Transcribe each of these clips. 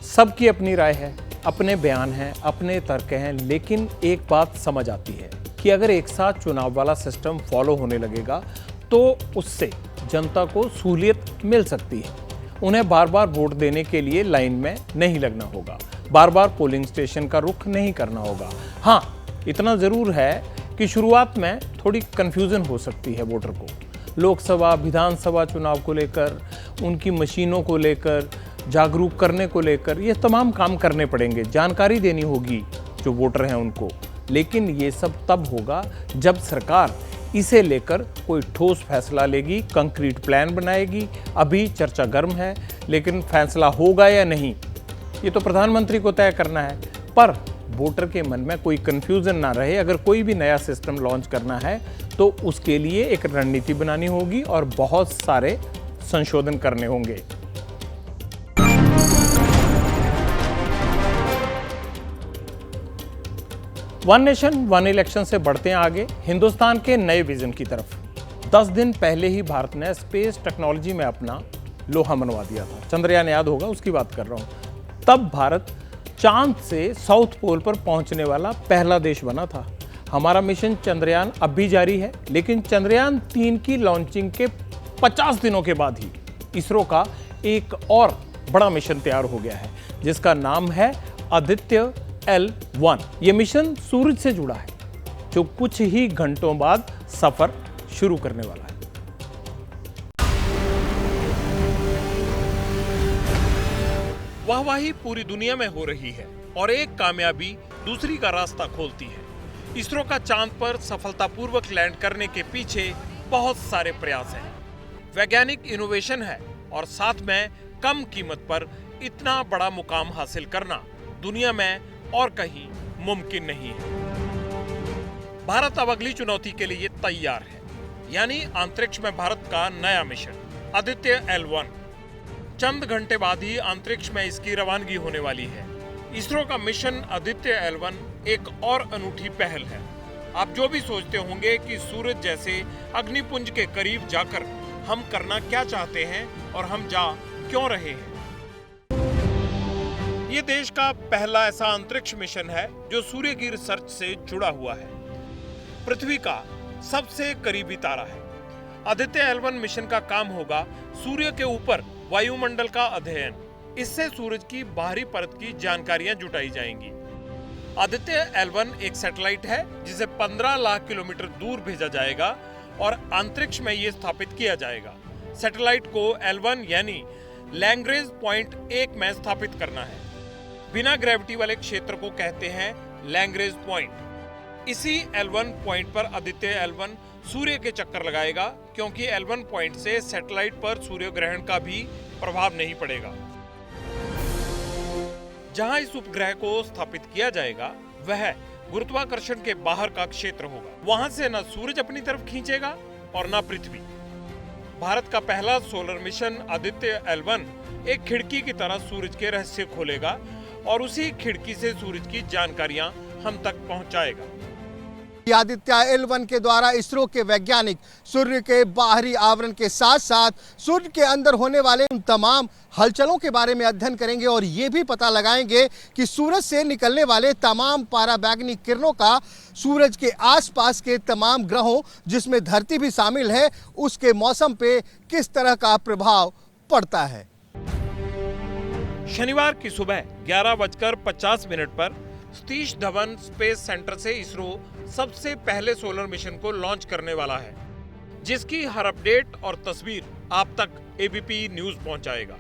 सबकी अपनी राय है, अपने बयान हैं, अपने तर्क हैं, लेकिन एक बात समझ आती है कि अगर एक साथ चुनाव वाला सिस्टम फॉलो होने लगेगा तो उससे जनता को सहूलियत मिल सकती है। उन्हें बार बार वोट देने के लिए लाइन में नहीं लगना होगा, बार बार पोलिंग स्टेशन का रुख नहीं करना होगा। हाँ, इतना ज़रूर है कि शुरुआत में थोड़ी कन्फ्यूज़न हो सकती है वोटर को, लोकसभा विधानसभा चुनाव को लेकर, उनकी मशीनों को लेकर, जागरूक करने को लेकर, ये तमाम काम करने पड़ेंगे, जानकारी देनी होगी जो वोटर हैं उनको। लेकिन ये सब तब होगा जब सरकार इसे लेकर कोई ठोस फैसला लेगी, कंक्रीट प्लान बनाएगी। अभी चर्चा गर्म है, लेकिन फैसला होगा या नहीं ये तो प्रधानमंत्री को तय करना है। पर वोटर के मन में कोई कंफ्यूजन ना रहे, अगर कोई भी नया सिस्टम लॉन्च करना है तो उसके लिए एक रणनीति बनानी होगी और बहुत सारे संशोधन करने होंगे। वन नेशन वन इलेक्शन से बढ़ते हैं आगे हिंदुस्तान के नए विजन की तरफ। 10 दिन पहले ही भारत ने स्पेस टेक्नोलॉजी में अपना लोहा मनवा दिया था। चंद्रयान याद होगा, उसकी बात कर रहा हूं। तब भारत चांद से साउथ पोल पर पहुंचने वाला पहला देश बना था। हमारा मिशन चंद्रयान अब भी जारी है, लेकिन चंद्रयान 3 की लॉन्चिंग के 50 दिनों के बाद ही इसरो का एक और बड़ा मिशन तैयार हो गया है, जिसका नाम है आदित्य L1। ये मिशन सूरज से जुड़ा है, जो कुछ ही घंटों बाद सफर शुरू करने वाला है। वाहवाही पूरी दुनिया में हो रही है और एक कामयाबी दूसरी का रास्ता खोलती है। इसरो का चांद पर सफलतापूर्वक लैंड करने के पीछे बहुत सारे प्रयास हैं, वैज्ञानिक इनोवेशन है और साथ में कम कीमत पर इतना बड़ा मुकाम हासिल करना दुनिया में और कहीं मुमकिन नहीं है। भारत अब अगली चुनौती के लिए तैयार है, यानी अंतरिक्ष में भारत का नया मिशन आदित्य L1। चंद घंटे बाद ही अंतरिक्ष में इसकी रवानगी होने वाली है। इसरो का मिशन आदित्य L1 एक और अनूठी पहल है। आप जो भी सोचते होंगे कि सूरज जैसे अग्निपुंज के करीब जाकर हम करना क्या चाहते हैं और हम जा क्यों रहे हैं। ये देश का पहला ऐसा अंतरिक्ष मिशन है जो सूर्य की रिसर्च से जुड़ा हुआ है, पृथ्वी का सबसे करीबी तारा है। आदित्य L1 मिशन का काम होगा सूर्य के ऊपर वायुमंडल का अध्ययन। इससे सूरज की बाहरी परत की जानकारियां जुटाई जाएंगी। आदित्य L1 एक सैटेलाइट है जिसे 15 लाख किलोमीटर दूर भेजा जाएगा और अंतरिक्ष में ये स्थापित किया जाएगा। सैटेलाइट को L1 यानी लैग्रेंज पॉइंट 1 में स्थापित करना है। बिना ग्रेविटी वाले क्षेत्र को कहते हैं लैग्रेंज पॉइंट। इसी L1 पॉइंट पर आदित्य L1 सूर्य के चक्कर लगाएगा, क्योंकि L1 पॉइंट से सैटेलाइट पर सूर्य ग्रहण का भी प्रभाव नहीं पड़ेगा। जहां इस उपग्रह को स्थापित किया जाएगा वह गुरुत्वाकर्षण के बाहर का क्षेत्र होगा। वहां से न सूरज अपनी तरफ खींचेगा और न पृथ्वी। भारत का पहला सोलर मिशन आदित्य L1 एक खिड़की की तरह सूरज के रहस्य खोलेगा और उसी खिड़की से सूरज की जानकारियां हम तक पहुंचाएगा। आदित्य L1 के द्वारा इसरो के वैज्ञानिक सूर्य के बाहरी आवरण के साथ साथ सूर्य के अंदर होने वाले उन तमाम हलचलों के बारे में अध्ययन करेंगे और ये भी पता लगाएंगे कि सूरज से निकलने वाले तमाम पराबैंगनी किरणों का सूरज के आसपास के तमाम ग्रहों, जिसमें धरती भी शामिल है, उसके मौसम पे किस तरह का प्रभाव पड़ता है। शनिवार की सुबह 11:50 पर सतीश धवन स्पेस सेंटर से इसरो सबसे पहले सोलर मिशन को लॉन्च करने वाला है, जिसकी हर अपडेट और तस्वीर आप तक एबीपी न्यूज पहुंचाएगा।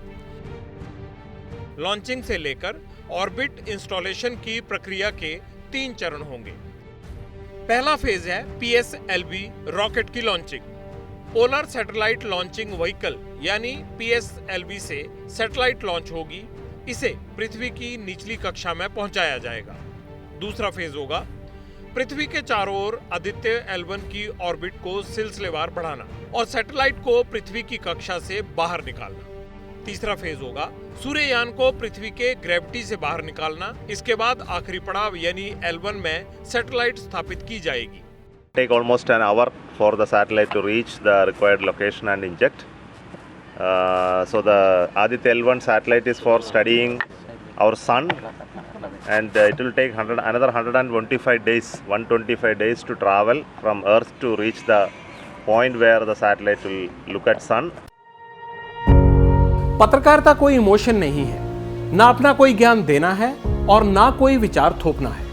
लॉन्चिंग से लेकर ऑर्बिट इंस्टॉलेशन की प्रक्रिया के 3 चरण होंगे। पहला फेज है PSLV रॉकेट की launching. Polar satellite launching vehicle यानी PSLV से सैटेलाइट लॉन्च होगी। इसे पृथ्वी की निचली कक्षा में पहुंचाया जाएगा। दूसरा फेज होगा पृथ्वी के चारों ओर आदित्य L1 की ऑर्बिट को सिलसिलेवार बढ़ाना और सैटेलाइट को पृथ्वी की कक्षा से बाहर निकालना। तीसरा फेज होगा सूर्ययान को पृथ्वी के ग्रेविटी से बाहर निकालना। इसके बाद आखिरी पड़ाव यानी L1 में सैटेलाइट स्थापित की जाएगी। Take almost an hour for the satellite to reach the required location and inject. So the Aditya L1 satellite is for studying our sun, and it will take another 125 days to travel from Earth to reach the point where the satellite will look at sun. पत्रकारिता कोई emotion नहीं है, ना अपना कोई ज्ञान देना है और ना कोई विचार थोपना है।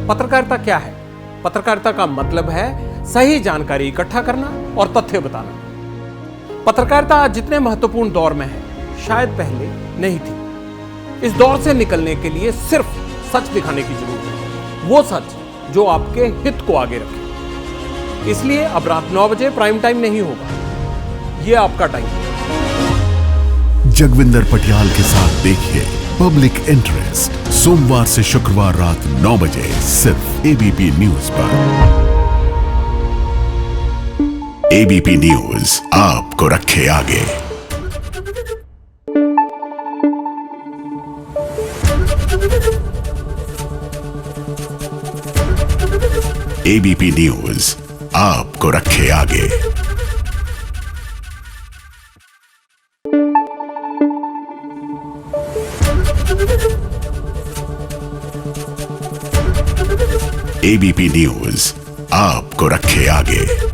पत्रकारिता क्या है? पत्रकारिता का मतलब है सही जानकारी इकट्ठा करना और तथ्य बताना। पत्रकारिता आज जितने महत्वपूर्ण दौर में है, शायद पहले नहीं थी। इस दौर से निकलने के लिए सिर्फ सच दिखाने की जरूरत है, वो सच जो आपके हित को आगे रखे। इसलिए अब रात 9 बजे प्राइम टाइम नहीं होगा, ये आपका टाइम है। जगविंदर पटियाल के साथ देखिए पब्लिक इंटरेस्ट, सोमवार से शुक्रवार रात 9 बजे सिर्फ एबीपी न्यूज पर। एबीपी न्यूज आपको रखे आगे। एबीपी न्यूज आपको रखे आगे। एबीपी न्यूज आपको रखे आगे।